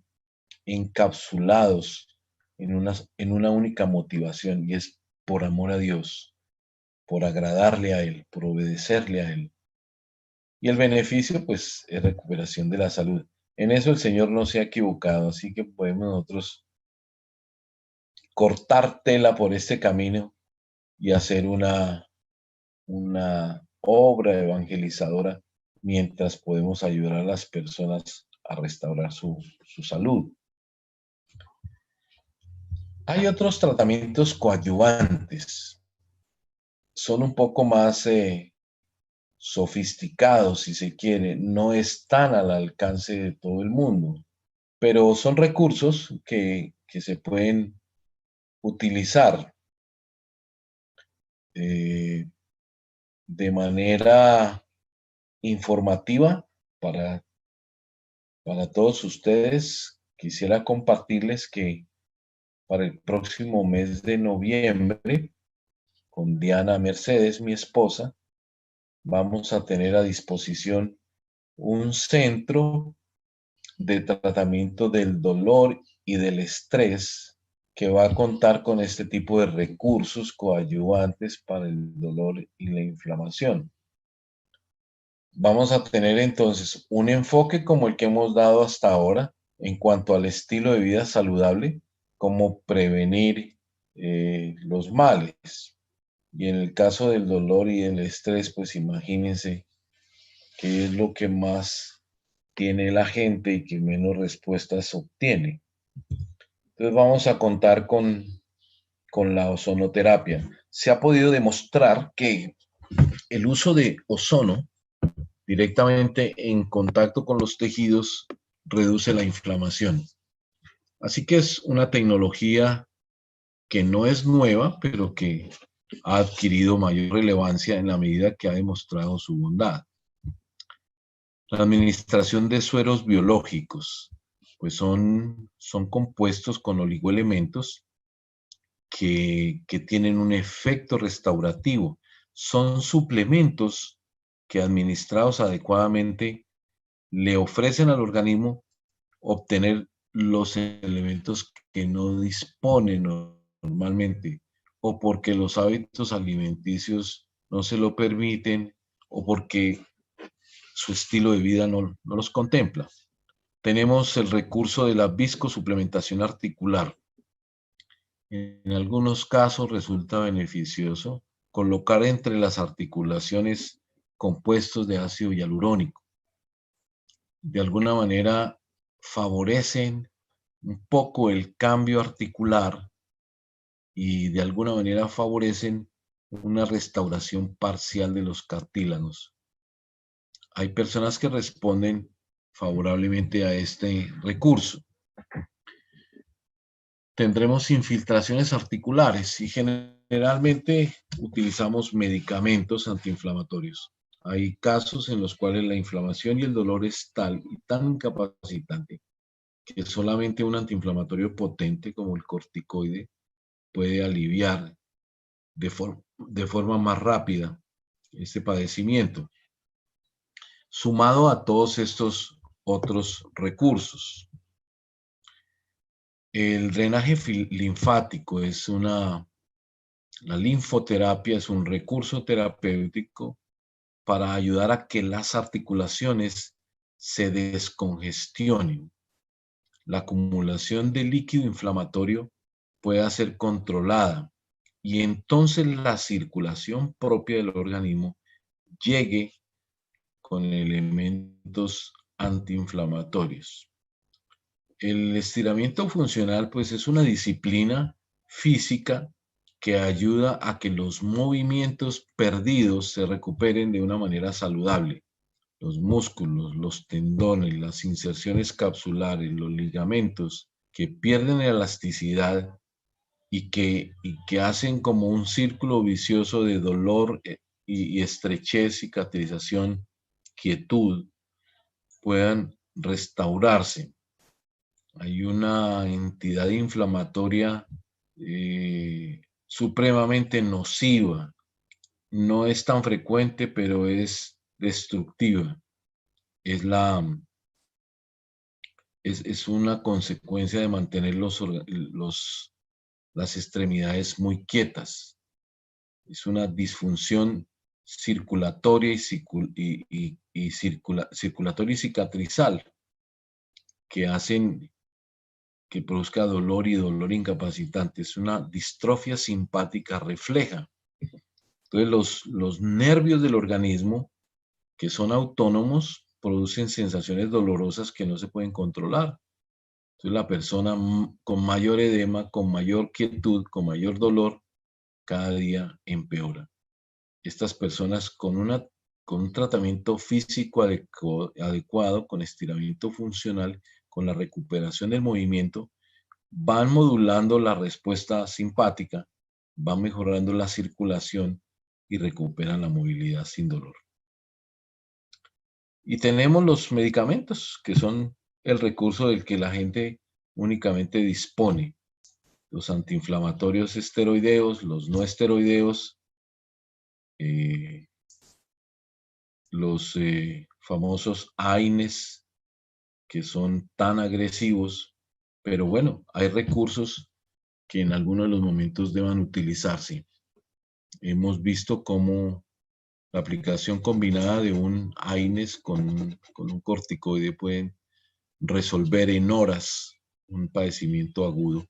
encapsulados en una única motivación y es por amor a Dios, por agradarle a Él, por obedecerle a Él. Y el beneficio, pues, es recuperación de la salud. En eso el Señor no se ha equivocado, así que podemos nosotros cortar tela por este camino y hacer una obra evangelizadora mientras podemos ayudar a las personas a restaurar su salud. Hay otros tratamientos coadyuvantes. Son un poco más sofisticados, si se quiere. No están al alcance de todo el mundo, pero son recursos que se pueden utilizar de manera informativa para Para todos ustedes, quisiera compartirles que para el próximo mes de noviembre, con Diana Mercedes, mi esposa, vamos a tener a disposición un centro de tratamiento del dolor y del estrés que va a contar con este tipo de recursos coadyuvantes para el dolor y la inflamación. Vamos a tener entonces un enfoque como el que hemos dado hasta ahora en cuanto al estilo de vida saludable, cómo prevenir los males. Y en el caso del dolor y el estrés, pues imagínense qué es lo que más tiene la gente y que menos respuestas obtiene. Entonces vamos a contar con la ozonoterapia. Se ha podido demostrar que el uso de ozono directamente en contacto con los tejidos reduce la inflamación. Así que es una tecnología que no es nueva, pero que ha adquirido mayor relevancia en la medida que ha demostrado su bondad. La administración de sueros biológicos, pues son compuestos con oligoelementos que tienen un efecto restaurativo. Son suplementos que administrados adecuadamente le ofrecen al organismo obtener los elementos que no dispone normalmente, o porque los hábitos alimenticios no se lo permiten, o porque su estilo de vida no los contempla. Tenemos el recurso de la viscosuplementación articular. En algunos casos resulta beneficioso colocar entre las articulaciones compuestos de ácido hialurónico. De alguna manera favorecen un poco el cambio articular y de alguna manera favorecen una restauración parcial de los cartílagos. Hay personas que responden favorablemente a este recurso. Tendremos infiltraciones articulares y generalmente utilizamos medicamentos antiinflamatorios. Hay casos en los cuales la inflamación y el dolor es tal y tan incapacitante que solamente un antiinflamatorio potente como el corticoide puede aliviar de forma más rápida este padecimiento, sumado a todos estos otros recursos. El drenaje linfático la linfoterapia es un recurso terapéutico para ayudar a que las articulaciones se descongestionen. La acumulación de líquido inflamatorio pueda ser controlada y entonces la circulación propia del organismo llegue con elementos antiinflamatorios. El estiramiento funcional, pues, es una disciplina física que ayuda a que los movimientos perdidos se recuperen de una manera saludable. Los músculos, los tendones, las inserciones capsulares, los ligamentos que pierden elasticidad y que hacen como un círculo vicioso de dolor y estrechez, cicatrización, quietud, puedan restaurarse. Hay una entidad inflamatoria supremamente nociva. No es tan frecuente, pero es destructiva. Es una consecuencia de mantener las extremidades muy quietas. Es una disfunción circulatoria circulatoria y cicatrizal que hacen que produzca dolor y dolor incapacitante. Es una distrofia simpática refleja. Entonces, los nervios del organismo, que son autónomos, producen sensaciones dolorosas que no se pueden controlar. Entonces, la persona con mayor edema, con mayor quietud, con mayor dolor, cada día empeora. Estas personas con un tratamiento físico adecuado, con estiramiento funcional, con la recuperación del movimiento, van modulando la respuesta simpática, van mejorando la circulación y recuperan la movilidad sin dolor. Y tenemos los medicamentos, que son el recurso del que la gente únicamente dispone. Los antiinflamatorios esteroideos, los no esteroideos, los famosos AINES, que son tan agresivos, pero bueno, hay recursos que en algunos de los momentos deban utilizarse. Hemos visto cómo la aplicación combinada de un AINES con un corticoide pueden resolver en horas un padecimiento agudo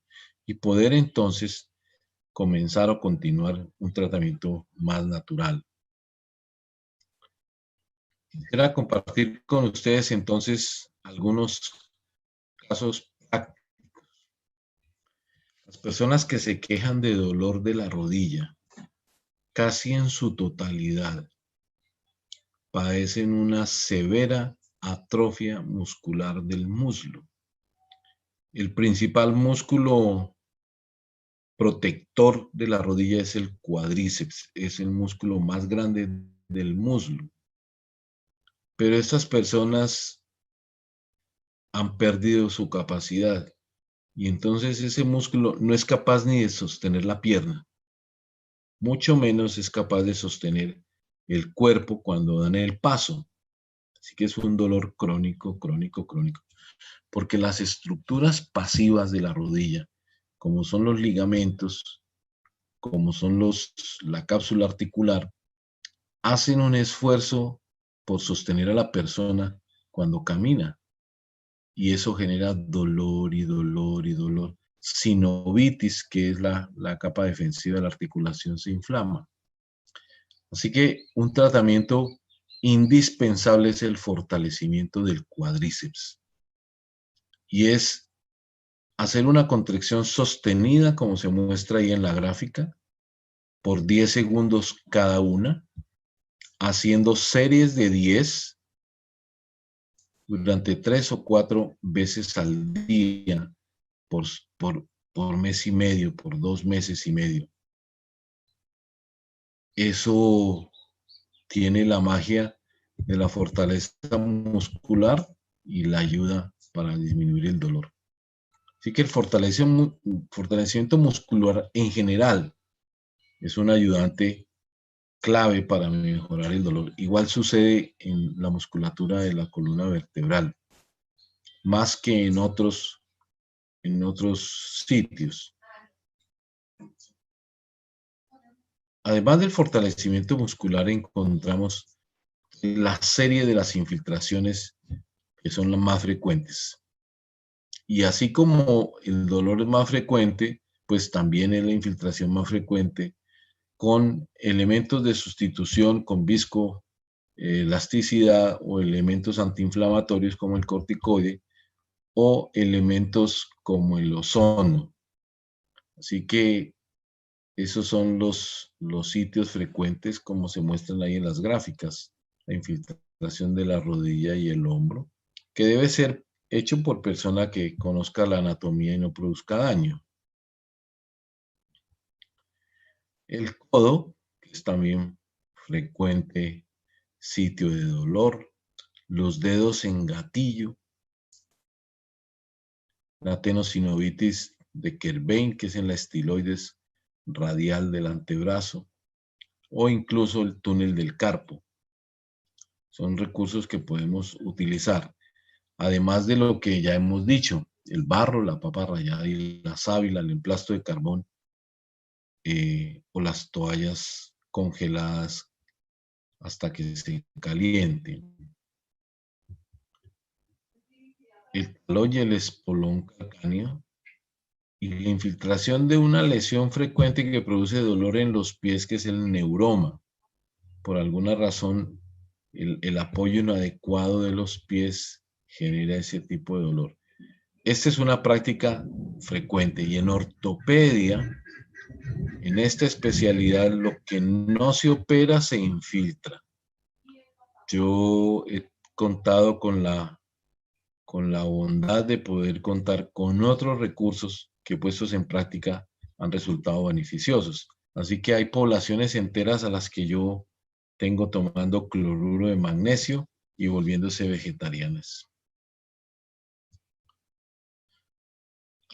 y poder entonces comenzar o continuar un tratamiento más natural. Quisiera compartir con ustedes entonces algunos casos prácticos. Las personas que se quejan de dolor de la rodilla, casi en su totalidad, padecen una severa atrofia muscular del muslo. El principal músculo protector de la rodilla es el cuádriceps, es el músculo más grande del muslo. Pero estas personas han perdido su capacidad y entonces ese músculo no es capaz ni de sostener la pierna, mucho menos es capaz de sostener el cuerpo cuando dan el paso. Así que es un dolor crónico, crónico, crónico, porque las estructuras pasivas de la rodilla, como son los ligamentos, como son la cápsula articular, hacen un esfuerzo por sostener a la persona cuando camina. Y eso genera dolor y dolor y dolor. Sinovitis, que es la capa defensiva de la articulación, se inflama. Así que un tratamiento indispensable es el fortalecimiento del cuádriceps. Y es hacer una contracción sostenida, como se muestra ahí en la gráfica, por 10 segundos cada una, haciendo series de 10 durante 3 o 4 veces al día por, por mes y medio, por 2 meses y medio. Eso tiene la magia de la fortaleza muscular y la ayuda para disminuir el dolor. Así que el fortalecimiento muscular en general es un ayudante clave para mejorar el dolor. Igual sucede en la musculatura de la columna vertebral, más que en otros sitios. Además del fortalecimiento muscular, encontramos la serie de las infiltraciones que son las más frecuentes. Y así como el dolor es más frecuente, pues también es la infiltración más frecuente con elementos de sustitución con viscoelasticidad o elementos antiinflamatorios como el corticoide o elementos como el ozono. Así que esos son los sitios frecuentes como se muestran ahí en las gráficas. La infiltración de la rodilla y el hombro, que debe ser hecho por persona que conozca la anatomía y no produzca daño. El codo, que es también frecuente sitio de dolor. Los dedos en gatillo. La tenosinovitis de Kerbein, que es en la estiloides radial del antebrazo. O incluso el túnel del carpo. Son recursos que podemos utilizar. Además de lo que ya hemos dicho, el barro, la papa rallada y la sábila, el emplasto de carbón o las toallas congeladas hasta que se calienten. El calor y el espolón calcáneo y la infiltración de una lesión frecuente que produce dolor en los pies, que es el neuroma. Por alguna razón, el apoyo inadecuado de los pies genera ese tipo de dolor. Esta es una práctica frecuente y en ortopedia, en esta especialidad, lo que no se opera se infiltra. Yo he contado con la bondad de poder contar con otros recursos que puestos en práctica han resultado beneficiosos. Así que hay poblaciones enteras a las que yo tengo tomando cloruro de magnesio y volviéndose vegetarianas.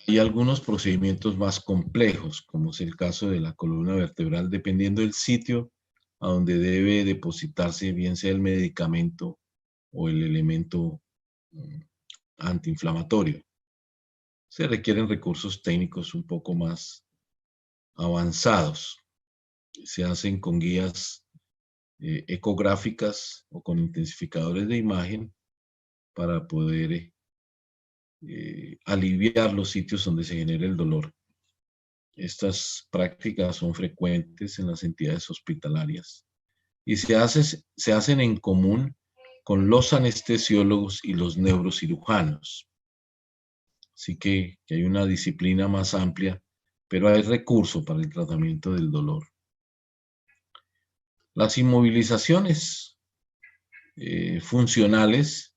Hay algunos procedimientos más complejos, como es el caso de la columna vertebral, dependiendo del sitio a donde debe depositarse, bien sea el medicamento o el elemento antiinflamatorio. Se requieren recursos técnicos un poco más avanzados. Se hacen con guías ecográficas o con intensificadores de imagen para poder aliviar los sitios donde se genera el dolor. Estas prácticas son frecuentes en las entidades hospitalarias y se hacen en común con los anestesiólogos y los neurocirujanos. Así que hay una disciplina más amplia, pero hay recurso para el tratamiento del dolor. Las inmovilizaciones funcionales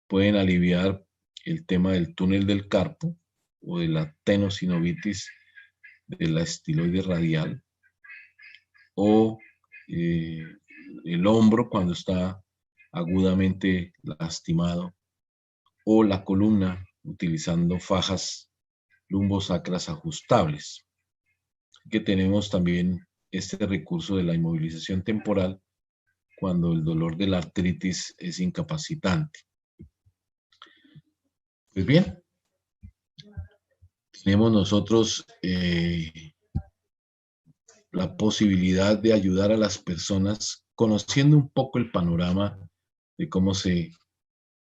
pueden aliviar el tema del túnel del carpo o de la tenosinovitis de la estiloide radial, o el hombro cuando está agudamente lastimado, o la columna utilizando fajas lumbosacras ajustables. Que tenemos también este recurso de la inmovilización temporal cuando el dolor de la artritis es incapacitante. Pues bien, tenemos nosotros la posibilidad de ayudar a las personas conociendo un poco el panorama de cómo se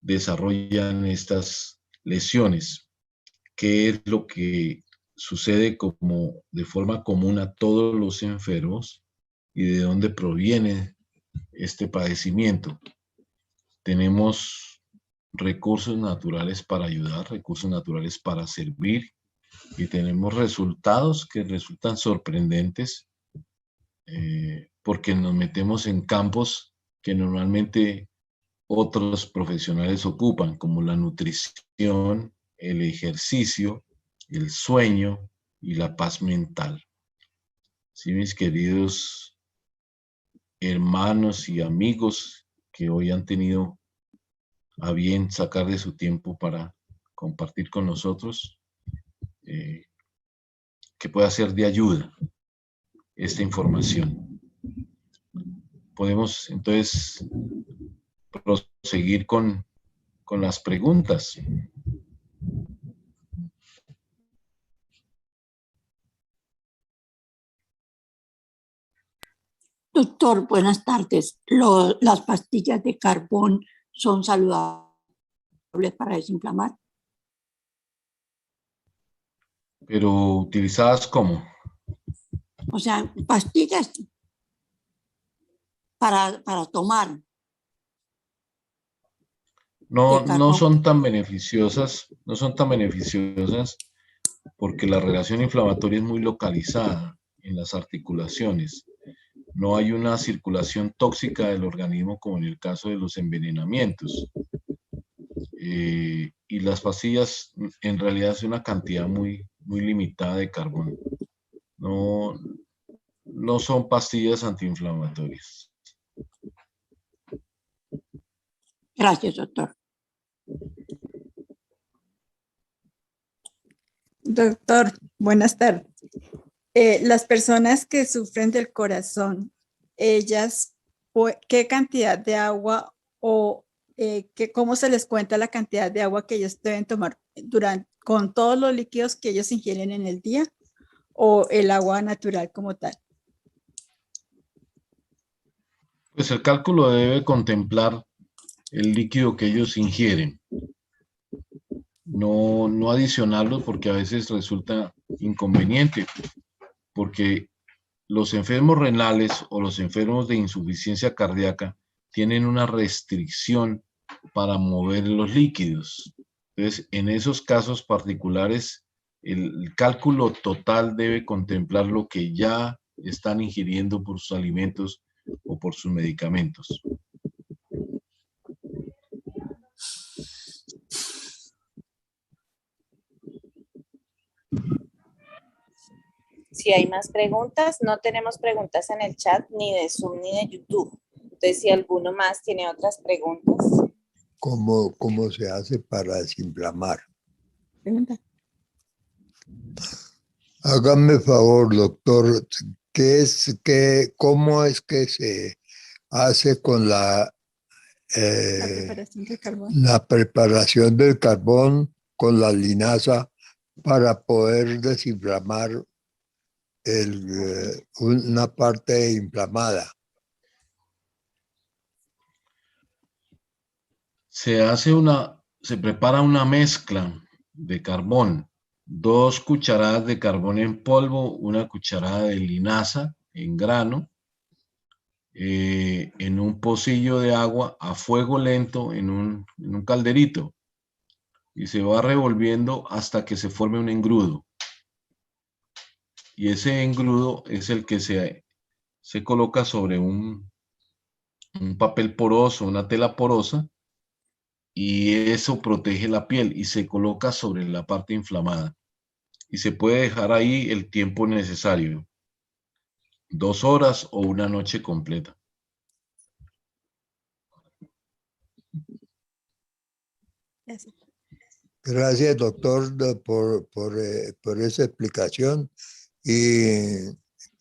desarrollan estas lesiones, qué es lo que sucede como de forma común a todos los enfermos y de dónde proviene este padecimiento. Tenemos recursos naturales para ayudar, recursos naturales para servir, y tenemos resultados que resultan sorprendentes porque nos metemos en campos que normalmente otros profesionales ocupan, como la nutrición, el ejercicio, el sueño y la paz mental. Sí, mis queridos hermanos y amigos que hoy han tenido a bien sacar de su tiempo para compartir con nosotros, que pueda ser de ayuda esta información. Podemos entonces proseguir con las preguntas. Doctor, buenas tardes. ¿Las pastillas de carbón son saludables para desinflamar? Pero utilizadas como. O sea, pastillas para tomar. No son tan beneficiosas, porque la relación inflamatoria es muy localizada en las articulaciones. No hay una circulación tóxica del organismo como en el caso de los envenenamientos. Y las pastillas en realidad es una cantidad muy, muy limitada de carbón. No son pastillas antiinflamatorias. Gracias, doctor. Doctor, buenas tardes. Las personas que sufren del corazón, ellas, ¿qué cantidad de agua o cómo se les cuenta la cantidad de agua que ellos deben tomar con todos los líquidos que ellos ingieren en el día, o el agua natural como tal? Pues el cálculo debe contemplar el líquido que ellos ingieren. No adicionarlo, porque a veces resulta inconveniente, porque los enfermos renales o los enfermos de insuficiencia cardíaca tienen una restricción para mover los líquidos. Entonces, en esos casos particulares, el cálculo total debe contemplar lo que ya están ingiriendo por sus alimentos o por sus medicamentos. Si hay más preguntas, no tenemos preguntas en el chat, ni de Zoom, ni de YouTube. Entonces, si alguno más tiene otras preguntas. ¿Cómo se hace para desinflamar? Pregunta. Hágame favor, doctor, ¿cómo es que se hace con La preparación del carbón. la preparación del carbón con la linaza para poder desinflamar una parte inflamada? Se prepara una mezcla de carbón, 2 cucharadas de carbón en polvo, 1 cucharada de linaza en grano, en un pocillo de agua a fuego lento en un calderito, y se va revolviendo hasta que se forme un engrudo. Y ese engrudo es el que se coloca sobre un papel poroso, una tela porosa, y eso protege la piel y se coloca sobre la parte inflamada. Y se puede dejar ahí el tiempo necesario, 2 horas o una noche completa. Gracias. Gracias, doctor, por esa explicación, y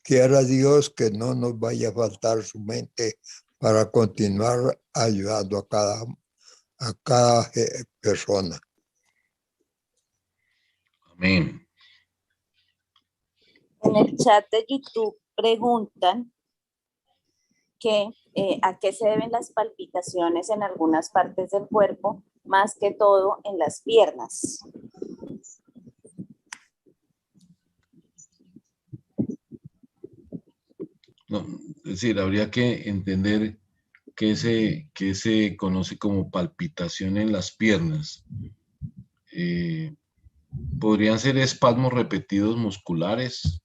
quiera Dios que no nos vaya a faltar su mente para continuar ayudando a cada persona. Amén. En el chat de YouTube preguntan que a qué se deben las palpitaciones en algunas partes del cuerpo, más que todo en las piernas. No, es decir, habría que entender qué se conoce como palpitación en las piernas. Podrían ser espasmos repetidos musculares,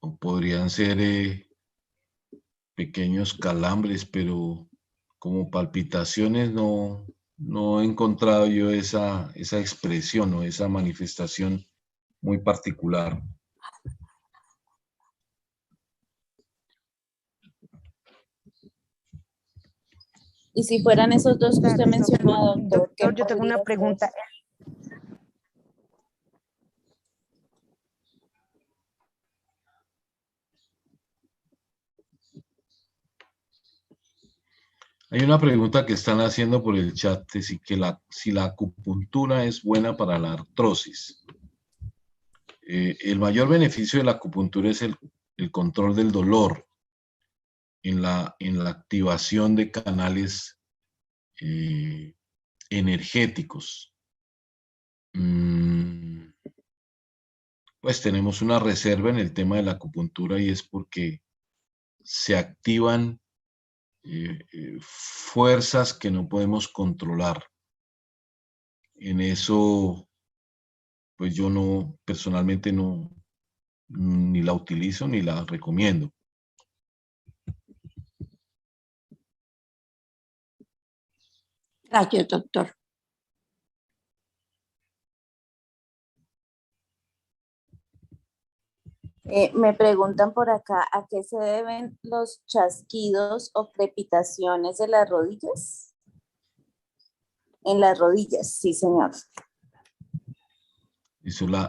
o podrían ser pequeños calambres, pero como palpitaciones no he encontrado yo esa expresión o esa manifestación muy particular. Y si fueran esos dos que usted mencionó, doctor, yo tengo una pregunta. Hay una pregunta que están haciendo por el chat, de si la acupuntura es buena para la artrosis. El mayor beneficio de la acupuntura es el control del dolor en la activación de canales energéticos. Pues tenemos una reserva en el tema de la acupuntura, y es porque se activan fuerzas que no podemos controlar. En eso, pues yo personalmente ni la utilizo ni la recomiendo. Gracias, doctor. Me preguntan por acá, ¿a qué se deben los chasquidos o crepitaciones de las rodillas? En las rodillas, sí, señor.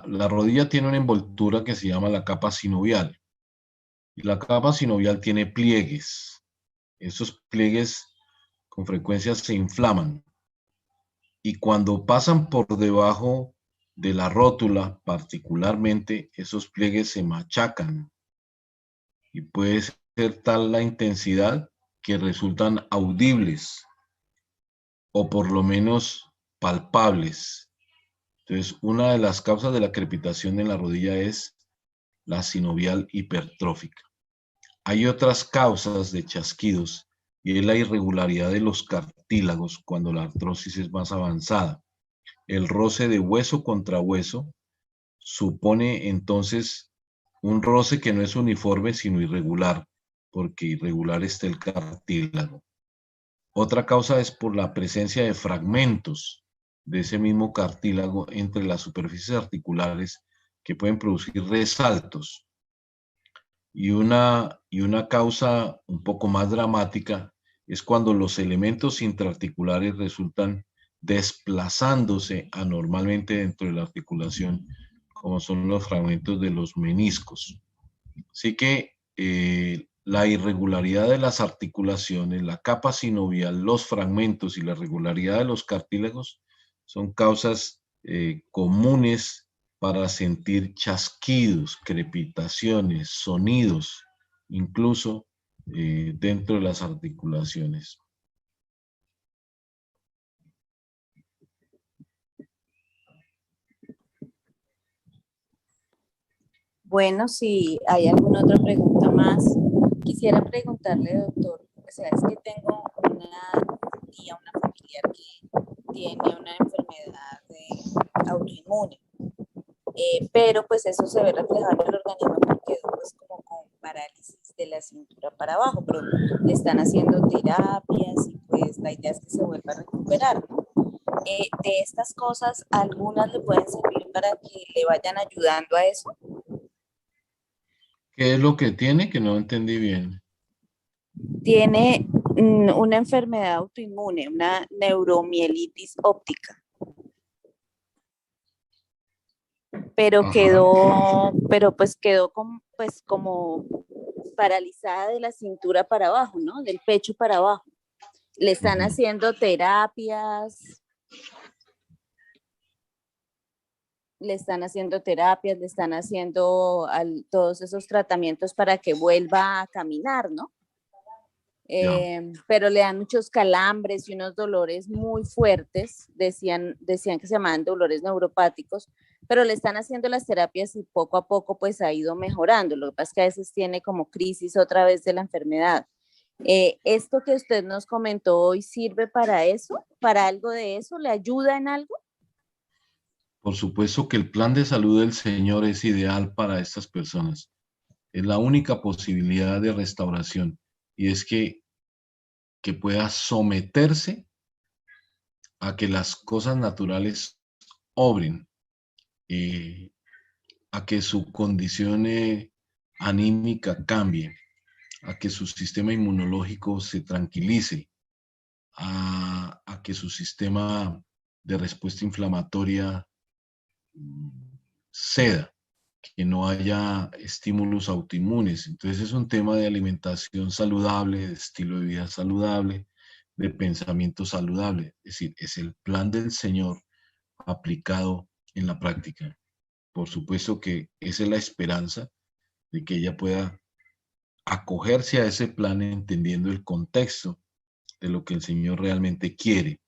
La rodilla tiene una envoltura que se llama la capa sinovial. Y la capa sinovial tiene pliegues. Esos pliegues con frecuencia se inflaman. Y cuando pasan por debajo de la rótula, particularmente, esos pliegues se machacan. Y puede ser tal la intensidad que resultan audibles, o por lo menos palpables. Entonces, una de las causas de la crepitación en la rodilla es la sinovial hipertrófica. Hay otras causas de chasquidos, y es la irregularidad de los cartílagos cuando la artrosis es más avanzada. El roce de hueso contra hueso supone entonces un roce que no es uniforme sino irregular, porque irregular está el cartílago. Otra causa es por la presencia de fragmentos de ese mismo cartílago entre las superficies articulares que pueden producir resaltos. Y una causa un poco más dramática es cuando los elementos intraarticulares resultan desplazándose anormalmente dentro de la articulación, como son los fragmentos de los meniscos. Así que la irregularidad de las articulaciones, la capa sinovial, los fragmentos y la regularidad de los cartílagos son causas comunes para sentir chasquidos, crepitaciones, sonidos, incluso dentro de las articulaciones. Bueno, si hay alguna otra pregunta más, quisiera preguntarle, doctor, o sea, es que tengo una tía, una familiar que tiene una enfermedad autoinmune, pero pues eso se ve reflejado en el organismo porque quedó pues como con parálisis de la cintura para abajo, pero le están haciendo terapias y pues la idea es que se vuelva a recuperar, ¿no? De estas cosas, algunas le pueden servir para que le vayan ayudando a eso. ¿Qué es lo que tiene? Que no entendí bien. Tiene una enfermedad autoinmune, una neuromielitis óptica. Pero Ajá. quedó como paralizada de la cintura para abajo, ¿no? Del pecho para abajo. Le están haciendo terapias. Le están haciendo todos esos tratamientos para que vuelva a caminar, ¿no? Pero le dan muchos calambres y unos dolores muy fuertes, decían que se llamaban dolores neuropáticos, pero le están haciendo las terapias y poco a poco pues ha ido mejorando. Lo que pasa es que a veces tiene como crisis otra vez de la enfermedad. ¿Esto que usted nos comentó hoy sirve para eso? ¿Para algo de eso? ¿Le ayuda en algo? Por supuesto que el plan de salud del Señor es ideal para estas personas. Es la única posibilidad de restauración y es que pueda someterse a que las cosas naturales obren, a que su condición anímica cambie, a que su sistema inmunológico se tranquilice, a que su sistema de respuesta inflamatoria ceda, que no haya estímulos autoinmunes. Entonces es un tema de alimentación saludable, de estilo de vida saludable, de pensamiento saludable. Es decir, es el plan del Señor aplicado en la práctica. Por supuesto que esa es la esperanza de que ella pueda acogerse a ese plan entendiendo el contexto de lo que el Señor realmente quiere,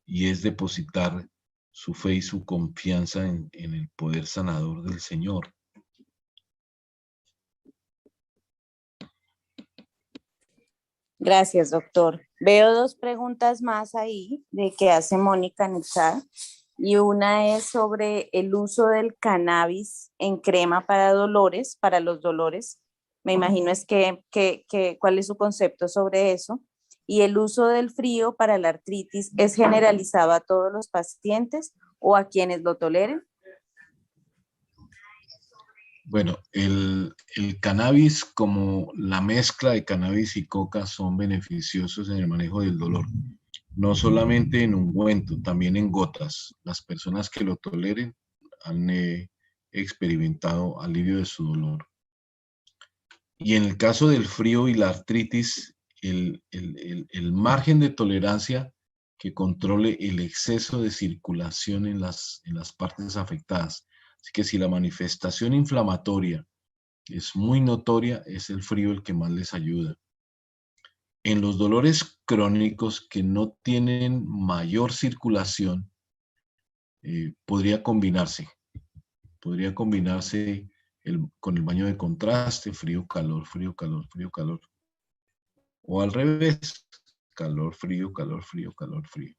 y es depositar su fe y su confianza en el poder sanador del Señor. Gracias, doctor. Veo dos preguntas más ahí de que hace Mónica en el chat. Y una es sobre el uso del cannabis en crema para dolores, para los dolores. Me imagino es cuál es su concepto sobre eso. Y el uso del frío para la artritis, ¿es generalizado a todos los pacientes o a quienes lo toleren? Bueno, el cannabis, como la mezcla de cannabis y coca, son beneficiosos en el manejo del dolor. No solamente en ungüento, también en gotas. Las personas que lo toleren han experimentado alivio de su dolor. Y en el caso del frío y la artritis, el margen de tolerancia que controle el exceso de circulación en las partes afectadas. Así que si la manifestación inflamatoria es muy notoria, es el frío el que más les ayuda. En los dolores crónicos que no tienen mayor circulación, podría combinarse con el baño de contraste, frío, calor, frío, calor, frío, calor. O al revés, calor, frío, calor, frío, calor, frío.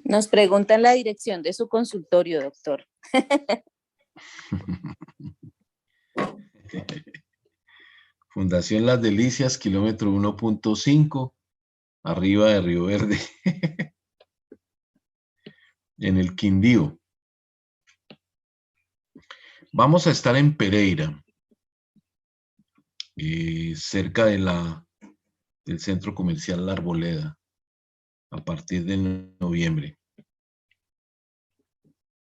Nos preguntan la dirección de su consultorio, doctor. Fundación Las Delicias, kilómetro 1.5, arriba de Río Verde, en el Quindío. Vamos a estar en Pereira, cerca de la del Centro Comercial La Arboleda a partir de noviembre.